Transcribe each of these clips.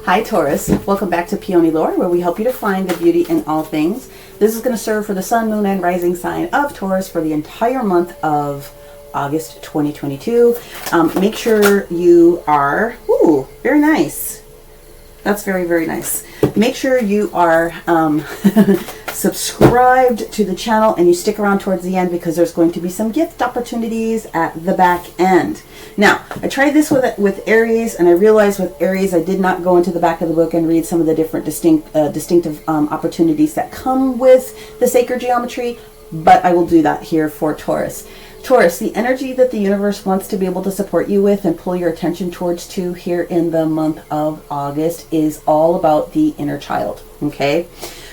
Hi Taurus, welcome back to Peony Lore, where we help you to find the beauty in all things. This is going to serve for the sun, moon, and rising sign of Taurus for the entire month of August 2022. Make sure you are, ooh, very nice. That's very, very nice. Make sure you are subscribed to the channel and you stick around towards the end because there's going to be some gift opportunities at the back end. Now, I tried this with Aries, and I realized with Aries I did not go into the back of the book and read some of the different distinctive opportunities that come with the sacred geometry, but I will do that here for Taurus. Taurus, the energy that the universe wants to be able to support you with and pull your attention towards here in the month of August is all about the inner child, okay?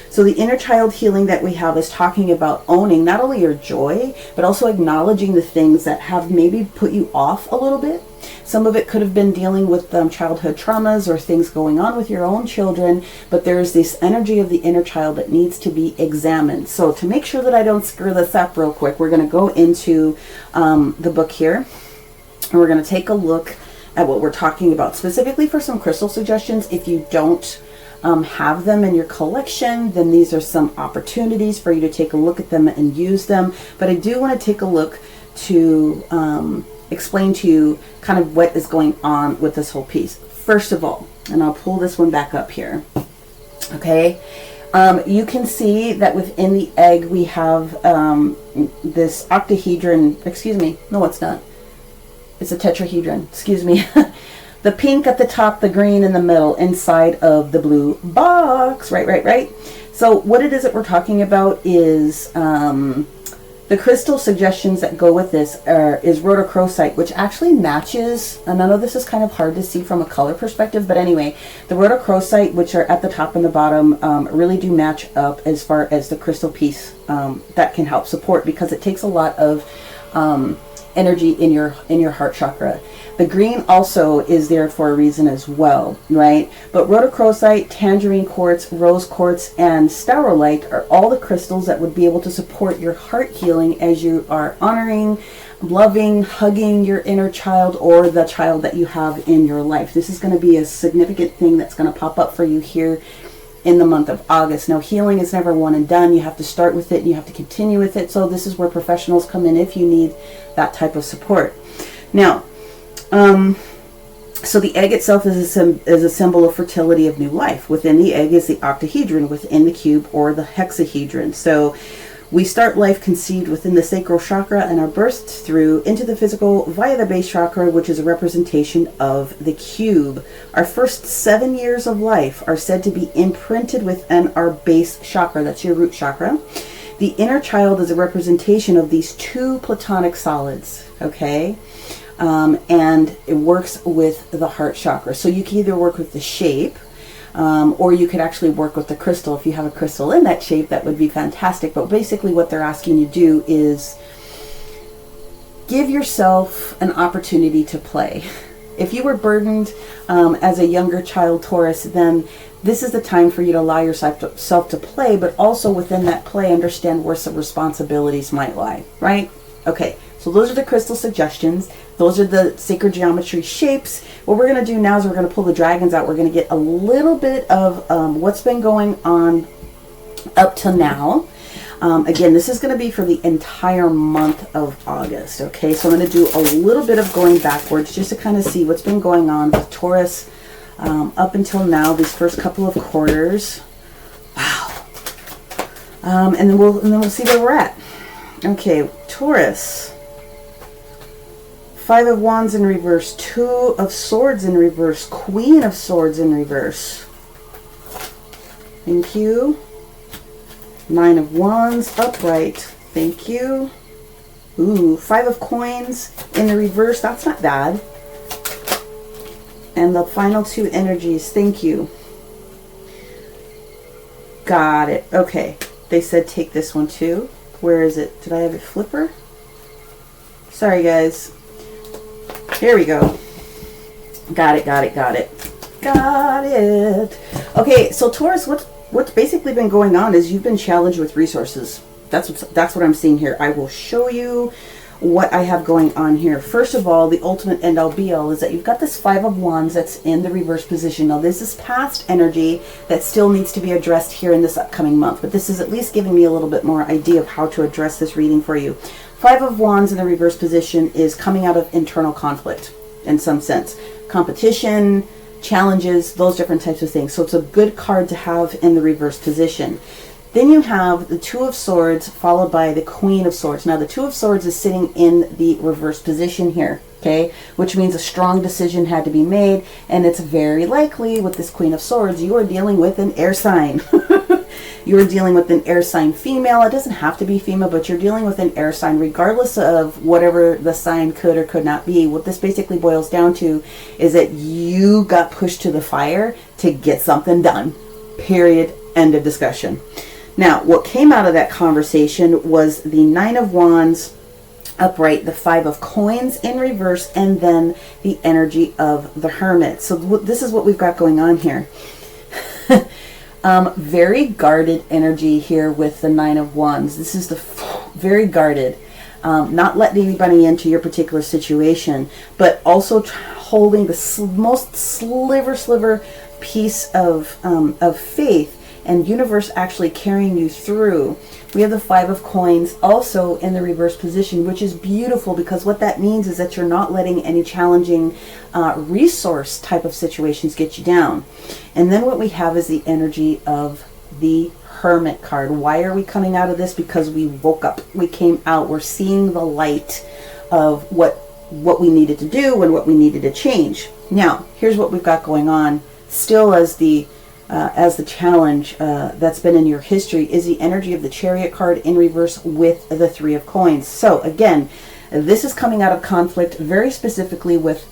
So the inner child healing that we have is talking about owning not only your joy, but also acknowledging the things that have maybe put you off a little bit. Some of it could have been dealing with childhood traumas or things going on with your own children, but there's this energy of the inner child that needs to be examined. So to make sure that I don't screw this up real quick, we're going to go into the book here, and we're going to take a look at what we're talking about, specifically for some crystal suggestions. If you don't have them in your collection, then these are some opportunities for you to take a look at them and use them. But I do want to take a look to explain to you kind of what is going on with this whole piece. First of all, and I'll pull this one back up here, okay? You can see that within the egg we have this octahedron, excuse me, no it's not, it's a tetrahedron, excuse me. The pink at the top, the green in the middle, inside of the blue box. Right. So what it is that we're talking about is the crystal suggestions that go with this is rhodochrosite, which actually matches, and I know this is kind of hard to see from a color perspective, but anyway, the rhodochrosite, which are at the top and the bottom, really do match up as far as the crystal piece that can help support, because it takes a lot of energy in your heart chakra. The green also is there for a reason as well, right? But rhodochrosite, tangerine quartz, rose quartz, and staurolite are all the crystals that would be able to support your heart healing as you are honoring, loving, hugging your inner child or the child that you have in your life. This is going to be a significant thing that's going to pop up for you here in the month of August. Now, healing is never one and done. You have to start with it and you have to continue with it. So this is where professionals come in if you need that type of support. Now, so the egg itself is a symbol of fertility of new life. Within the egg is the octahedron, within the cube or the hexahedron. So we start life conceived within the sacral chakra and are birthed through into the physical via the base chakra, which is a representation of the cube. Our first 7 years of life are said to be imprinted within our base chakra. That's your root chakra. The inner child is a representation of these two platonic solids, okay? And it works with the heart chakra. So you can either work with the shape, or you could actually work with the crystal. If you have a crystal in that shape, that would be fantastic. But basically what they're asking you to do is give yourself an opportunity to play. If you were burdened as a younger child, Taurus, then this is the time for you to allow yourself to play, but also within that play, understand where some responsibilities might lie, right? Okay, so those are the crystal suggestions. Those are the sacred geometry shapes. What we're going to do now is we're going to pull the dragons out. We're going to get a little bit of what's been going on up to now. Again, this is going to be for the entire month of August, okay? So I'm going to do a little bit of going backwards just to kind of see what's been going on with Taurus up until now, these first couple of quarters. Wow. And then we'll see where we're at. Okay, Taurus. 5 of Wands in reverse, 2 of Swords in reverse, Queen of Swords in reverse. Thank you. 9 of Wands upright. Thank you. Ooh, 5 of Coins in the reverse. That's not bad. And the final 2 energies. Thank you. Got it. Okay. They said take this one too. Where is it? Did I have it flipper? Sorry, guys. Here we go. Got it. Okay, so Taurus, what's basically been going on is you've been challenged with resources. That's what I'm seeing here. I will show you what I have going on here. First of all, the ultimate end all be all is that you've got this Five of Wands that's in the reverse position. Now this is past energy that still needs to be addressed here in this upcoming month, but this is at least giving me a little bit more idea of how to address this reading for you. Five of Wands in the reverse position is coming out of internal conflict in some sense. Competition, challenges, those different types of things. So it's a good card to have in the reverse position. Then you have the Two of Swords followed by the Queen of Swords. Now the Two of Swords is sitting in the reverse position here, okay? Which means a strong decision had to be made, and it's very likely with this Queen of Swords, you are dealing with an air sign. You are dealing with an air sign female. It doesn't have to be female, but you're dealing with an air sign regardless of whatever the sign could or could not be. What this basically boils down to is that you got pushed to the fire to get something done. Period. End of discussion. Now, what came out of that conversation was the Nine of Wands upright, the Five of Coins in reverse, and then the energy of the Hermit. So this is what we've got going on here. Very guarded energy here with the Nine of Wands. This is the very guarded, not letting anybody into your particular situation, but also holding the most sliver piece of faith and universe actually carrying you through. We have the Five of Coins also in the reverse position, which is beautiful because what that means is that you're not letting any challenging resource type of situations get you down. And then what we have is the energy of the Hermit card. Why are we coming out of this? Because we woke up. We came out. We're seeing the light of what we needed to do and what we needed to change. Now, here's what we've got going on. Still as the challenge that's been in your history is the energy of the Chariot card in reverse with the Three of Coins. So again, this is coming out of conflict very specifically with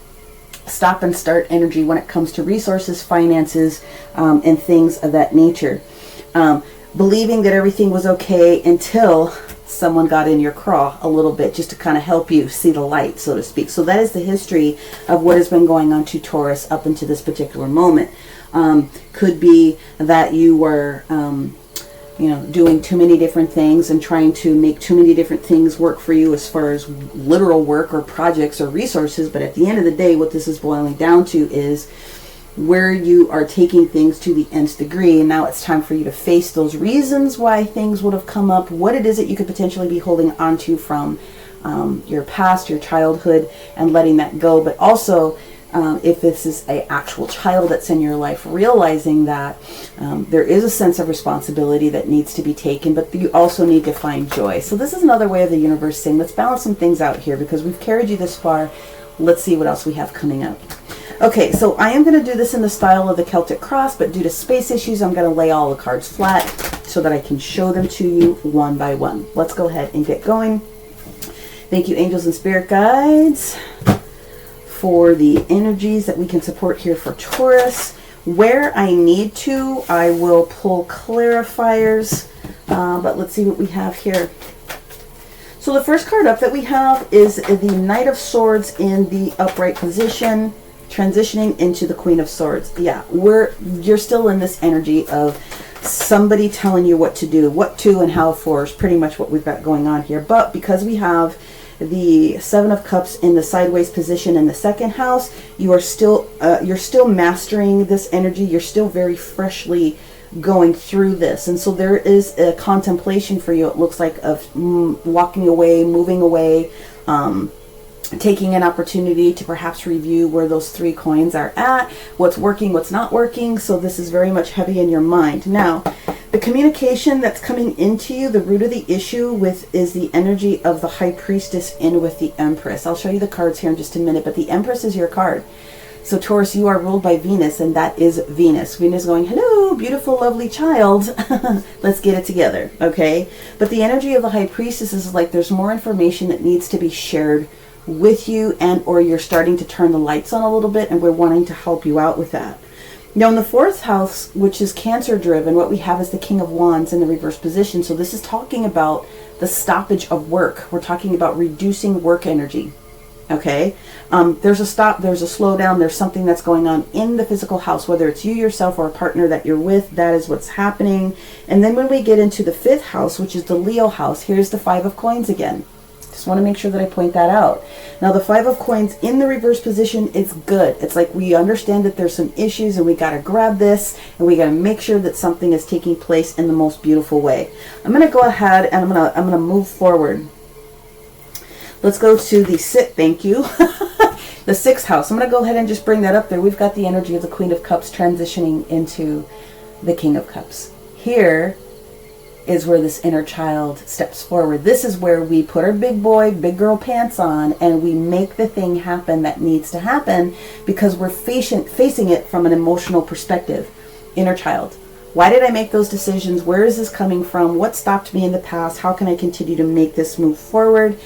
stop and start energy when it comes to resources, finances, and things of that nature. Believing that everything was okay until someone got in your craw a little bit just to kind of help you see the light, so to speak. So that is the history of what has been going on to Taurus up into this particular moment. Could be that you were doing too many different things and trying to make too many different things work for you as far as literal work or projects or resources. But at the end of the day, what this is boiling down to is where you are taking things to the nth degree, and now it's time for you to face those reasons why things would have come up, what it is that you could potentially be holding onto from your past, your childhood, and letting that go. But also, if this is an actual child that's in your life, realizing that there is a sense of responsibility that needs to be taken, but you also need to find joy. So this is another way of the universe saying, let's balance some things out here because we've carried you this far. Let's see what else we have coming up. Okay, so I am going to do this in the style of the Celtic Cross, but due to space issues, I'm going to lay all the cards flat so that I can show them to you one by one. Let's go ahead and get going. Thank you, angels and spirit guides, for the energies that we can support here for Taurus. Where I need to, I will pull clarifiers, but let's see what we have here. So the first card up that we have is the Knight of Swords in the upright position, transitioning into the Queen of Swords. Yeah, you're still in this energy of somebody telling you what to do, what to and how for is pretty much what we've got going on here. But because we have the Seven of Cups in the sideways position in the second house, you're still mastering this energy. You're still very freshly going through this, and so there is a contemplation for you, it looks like, of walking away, moving away, taking an opportunity to perhaps review where those three coins are at, what's working, what's not working. So this is very much heavy in your mind. Now, the communication that's coming into you, the root of the issue is the energy of the High Priestess in with the Empress. I'll show you the cards here in just a minute, but the Empress is your card. So Taurus, you are ruled by Venus, and that is Venus. Venus going, hello, beautiful, lovely child. Let's get it together, okay? But the energy of the High Priestess is like there's more information that needs to be shared with you, and or you're starting to turn the lights on a little bit, and we're wanting to help you out with that. Now in the fourth house, which is Cancer driven, what we have is the King of Wands in the reverse position. So this is talking about the stoppage of work. We're talking about reducing work energy. Okay, there's a stop, there's a slowdown, there's something that's going on in the physical house, whether it's you yourself or a partner that you're with. That is what's happening. And then when we get into the fifth house, which is the Leo house, here's the Five of Coins again. Just want to make sure that I point that out. Now the Five of Coins in the reverse position is good. It's like we understand that there's some issues and we got to grab this and we got to make sure that something is taking place in the most beautiful way. I'm going to go ahead and I'm going to move forward. Let's go to the thank you. The 6th house. I'm going to go ahead and just bring that up there. We've got the energy of the Queen of Cups transitioning into the King of Cups. Here is where this inner child steps forward. This is where we put our big boy, big girl pants on and we make the thing happen that needs to happen because we're facing it from an emotional perspective. Inner child. Why did I make those decisions? Where is this coming from? What stopped me in the past? How can I continue to make this move forward?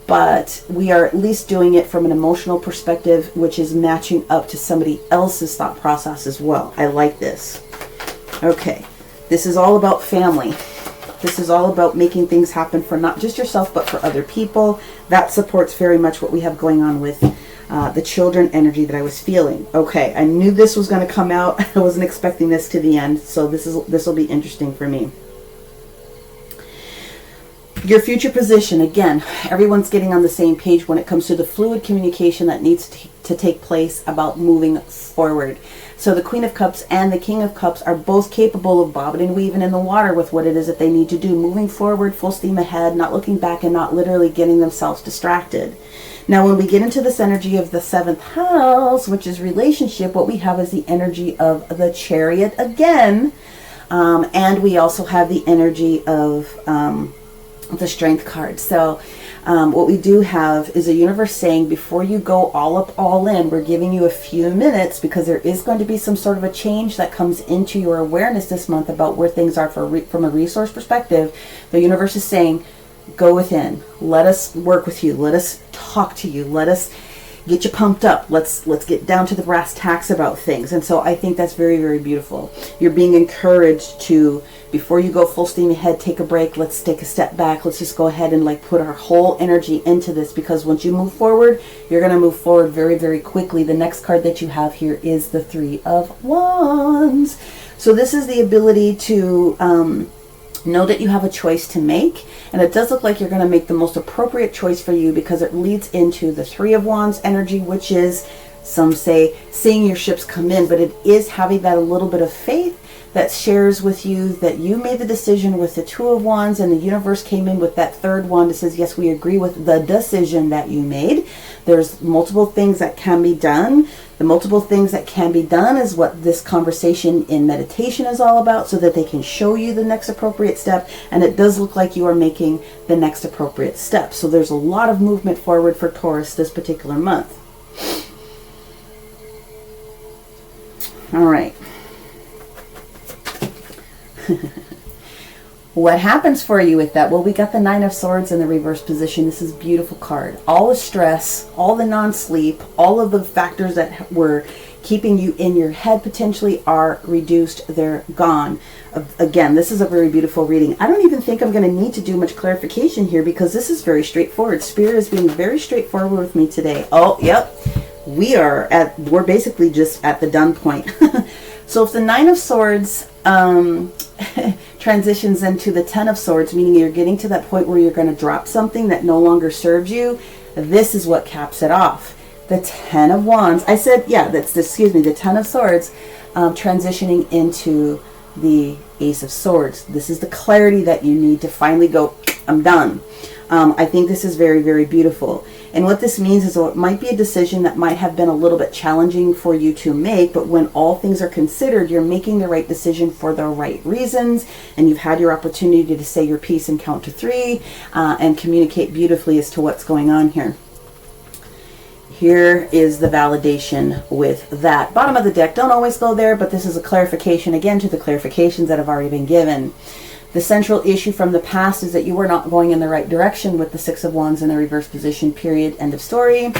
But we are at least doing it from an emotional perspective, which is matching up to somebody else's thought process as well. I like this. Okay, this is all about family. This is all about making things happen for not just yourself, but for other people. That supports very much what we have going on with the children energy that I was feeling. Okay, I knew this was going to come out. I wasn't expecting this to the end, so this will be interesting for me. Your future position, again, everyone's getting on the same page when it comes to the fluid communication that needs to take place about moving forward. So the Queen of Cups and the King of Cups are both capable of bobbing and weaving in the water with what it is that they need to do. Moving forward, full steam ahead, not looking back and not literally getting themselves distracted. Now, when we get into this energy of the 7th house, which is relationship, what we have is the energy of the Chariot again. And we also have the energy of the Strength card. So what we do have is a universe saying, before you go all up, all in, we're giving you a few minutes because there is going to be some sort of a change that comes into your awareness this month about where things are from a resource perspective. The universe is saying, go within. Let us work with you. Let us talk to you. Let us get you pumped up. Let's get down to the brass tacks about things. And so I think that's very, very beautiful. You're being encouraged to, before you go full steam ahead, take a break. Let's take a step back. Let's just go ahead and like put our whole energy into this, because once you move forward, you're going to move forward very, very quickly. The next card that you have here is the 3 of Wands. So this is the ability to know that you have a choice to make, and it does look like you're going to make the most appropriate choice for you, because it leads into the 3 of Wands energy, which is, some say, seeing your ships come in, but it is having that a little bit of faith that shares with you that you made the decision with the 2 of Wands, and the universe came in with that 3rd wand that says, yes, we agree with the decision that you made. There's multiple things that can be done. The multiple things that can be done is what this conversation in meditation is all about, so that they can show you the next appropriate step. And it does look like you are making the next appropriate step. So there's a lot of movement forward for Taurus this particular month. All right. What happens for you with that? Well, we got the 9 of Swords in the reverse position. This is a beautiful card. All the stress, all the non-sleep, all of the factors that were keeping you in your head potentially are reduced. They're gone. Again, this is a very beautiful reading. I don't even think I'm going to need to do much clarification here, because this is very straightforward. Spirit is being very straightforward with me today. Oh, yep. We're basically just at the done point. So if the 9 of Swords transitions into the 10 of Swords, meaning you're getting to that point where you're going to drop something that no longer serves you, this is what caps it off. The 10 of Wands, I said, yeah, the 10 of Swords transitioning into the Ace of Swords. This is the clarity that you need to finally go, I'm done. I think this is very, very beautiful. And what this means is, it might be a decision that might have been a little bit challenging for you to make, but when all things are considered, you're making the right decision for the right reasons, and you've had your opportunity to say your piece and count to 3 and communicate beautifully as to what's going on here. Here is the validation with that. Bottom of the deck, don't always go there, but this is a clarification again to the clarifications that have already been given. The central issue from the past is that you were not going in the right direction with the 6 of Wands in the reverse position, period, end of story.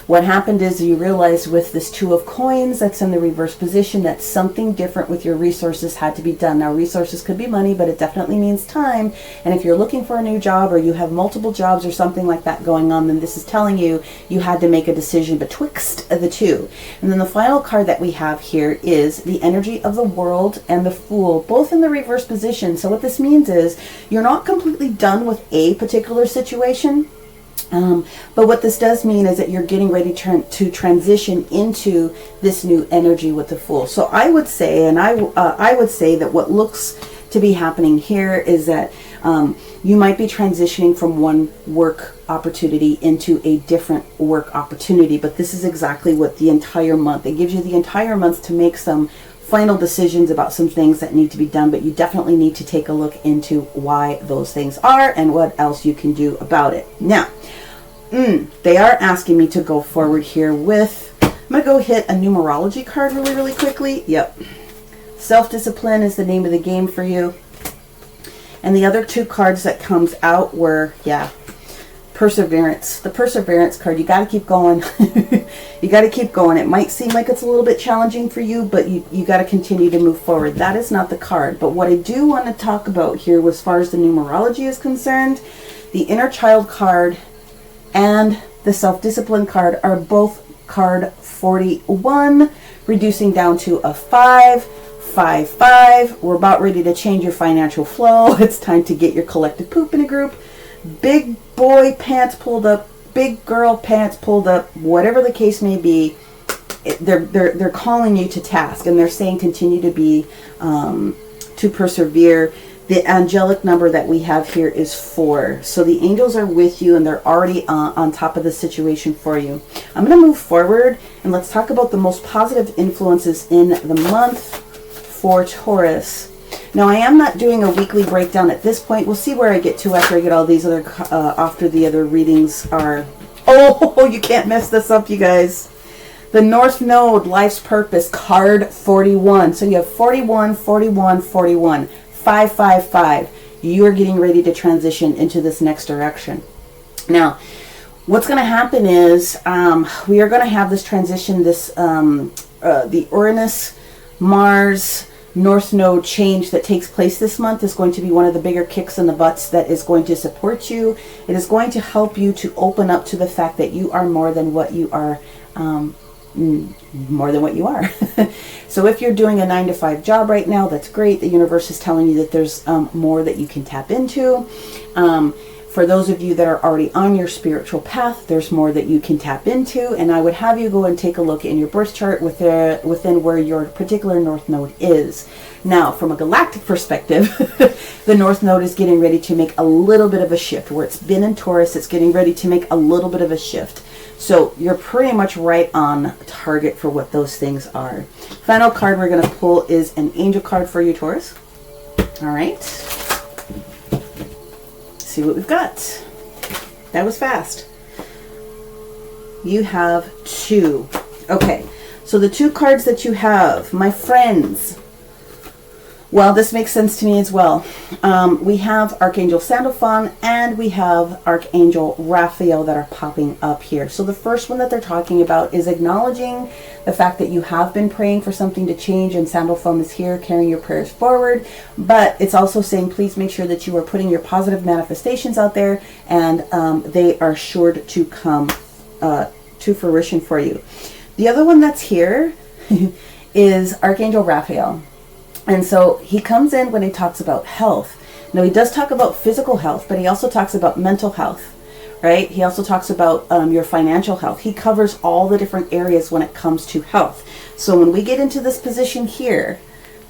What happened is you realized with this 2 of Coins that's in the reverse position that something different with your resources had to be done. Now, resources could be money, but it definitely means time. And if you're looking for a new job, or you have multiple jobs or something like that going on, then this is telling you you had to make a decision betwixt the 2. And then the final card that we have here is the energy of the World and the Fool, both in the reverse position. So what this means is you're not completely done with a particular situation. But what this does mean is that you're getting ready to transition into this new energy with the Fool. So I would say, and I would say that what looks to be happening here is that you might be transitioning from one work opportunity into a different work opportunity. But this is exactly what the entire month, it gives you the entire month to make some final decisions about some things that need to be done, but you definitely need to take a look into why those things are and what else you can do about it. Now, they are asking me to go forward here with, I'm going to go hit a numerology card really quickly. Yep. Self-discipline is the name of the game for you. And the other two cards that comes out were, perseverance. The perseverance card, you got to keep going. You got to keep going. It might seem like it's a little bit challenging for you, but you got to continue to move forward. That is not the card. But what I do want to talk about here, as far as the numerology is concerned, the inner child card and the self-discipline card are both card 41, reducing down to a 5. 5. We're about ready to change your financial flow. It's time to get your collective poop in a group. Big boy pants pulled up, big girl pants pulled up, whatever the case may be. They're calling you to task, and they're saying continue to be to persevere. The angelic number that we have here is 4. So the angels are with you, and they're already on top of the situation for you. I'm going to move forward, and let's talk about the most positive influences in the month for Taurus. Now, I am not doing a weekly breakdown at this point. We'll see where I get to after I get all these other, after the other readings are... Oh, you can't mess this up, you guys. The North Node, Life's Purpose, card 41. So you have 41, 41, 41, 5. You are getting ready to transition into this next direction. Now, what's going to happen is we are going to have this transition, the Uranus, Mars, North Node change that takes place this month is going to be one of the bigger kicks in the butts that is going to support you. It is going to help you to open up to the fact that you are more than what you are, So if you're doing a 9-to-5 job right now, that's great. The universe is telling you that there's more that you can tap into. For those of you that are already on your spiritual path, there's more that you can tap into. And I would have you go and take a look in your birth chart within where your particular North Node is. Now, from a galactic perspective, the North Node is getting ready to make a little bit of a shift. Where it's been in Taurus, it's getting ready to make a little bit of a shift. So you're pretty much right on target for what those things are. Final card we're going to pull is an angel card for you, Taurus. All right. See what we've got. That was fast. You have 2. Okay, so the 2 cards that you have, my friends, well, this makes sense to me as well. We have Archangel Sandalphon and we have Archangel Raphael that are popping up here. So the first one that they're talking about is acknowledging the fact that you have been praying for something to change, and Sandalphon is here carrying your prayers forward. But it's also saying please make sure that you are putting your positive manifestations out there, and they are sure to come to fruition for you. The other one that's here is Archangel Raphael. And so he comes in when he talks about health. Now, he does talk about physical health, but he also talks about mental health, right? He also talks about your financial health. He covers all the different areas when it comes to health. So when we get into this position here,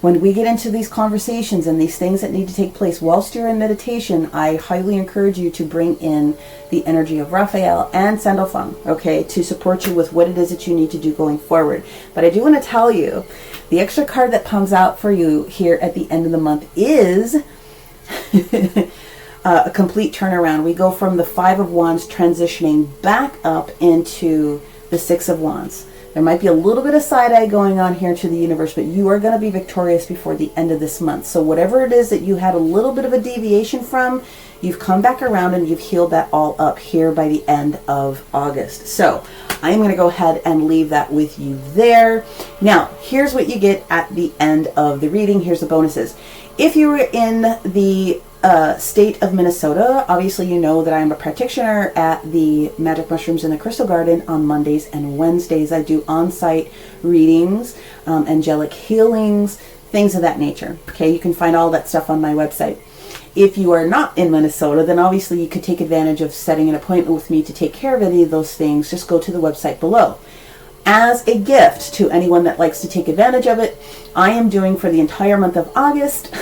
when we get into these conversations and these things that need to take place whilst you're in meditation, I highly encourage you to bring in the energy of Raphael and Sandalphon, okay, to support you with what it is that you need to do going forward. But I do want to tell you, the extra card that comes out for you here at the end of the month is a complete turnaround. We go from the 5 of Wands transitioning back up into the 6 of Wands. There might be a little bit of side-eye going on here to the universe, but you are going to be victorious before the end of this month. So whatever it is that you had a little bit of a deviation from, you've come back around and you've healed that all up here by the end of August. So I'm going to go ahead and leave that with you there. Now, here's what you get at the end of the reading. Here's the bonuses. If you were in the state of Minnesota, obviously you know that I'm a practitioner at the Magic Mushrooms in the Crystal Garden on Mondays and Wednesdays. I do on-site readings, angelic healings, things of that nature. Okay, you can find all that stuff on my website. if you are not in Minnesota, then obviously you could take advantage of setting an appointment with me to take care of any of those things. Just go to the website below. As a gift to anyone that likes to take advantage of it, I am doing for the entire month of August,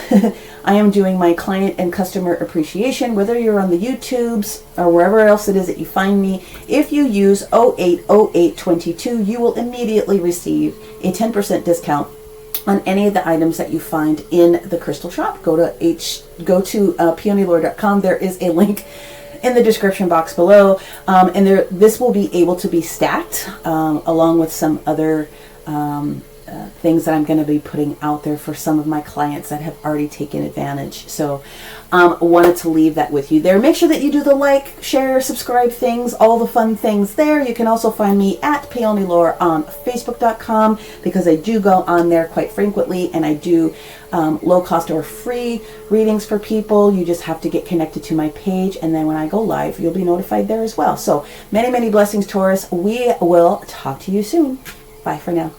I am doing my client and customer appreciation, whether you're on the YouTubes or wherever else it is that you find me. If you use 080822, you will immediately receive a 10% discount on any of the items that you find in the crystal shop. Go to peonylore.com. There is a link in the description box below, and this will be able to be stacked along with some other things that I'm going to be putting out there for some of my clients that have already taken advantage. So wanted to leave that with you there. Make sure that you do the like, share, subscribe things, all the fun things there. You can also find me at peonylore on facebook.com, because I do go on there quite frequently, and I do low cost or free readings for people. You just have to get connected to my page, and then when I go live, you'll be notified there as well. So many, many blessings, Taurus. We will talk to you soon. Bye for now.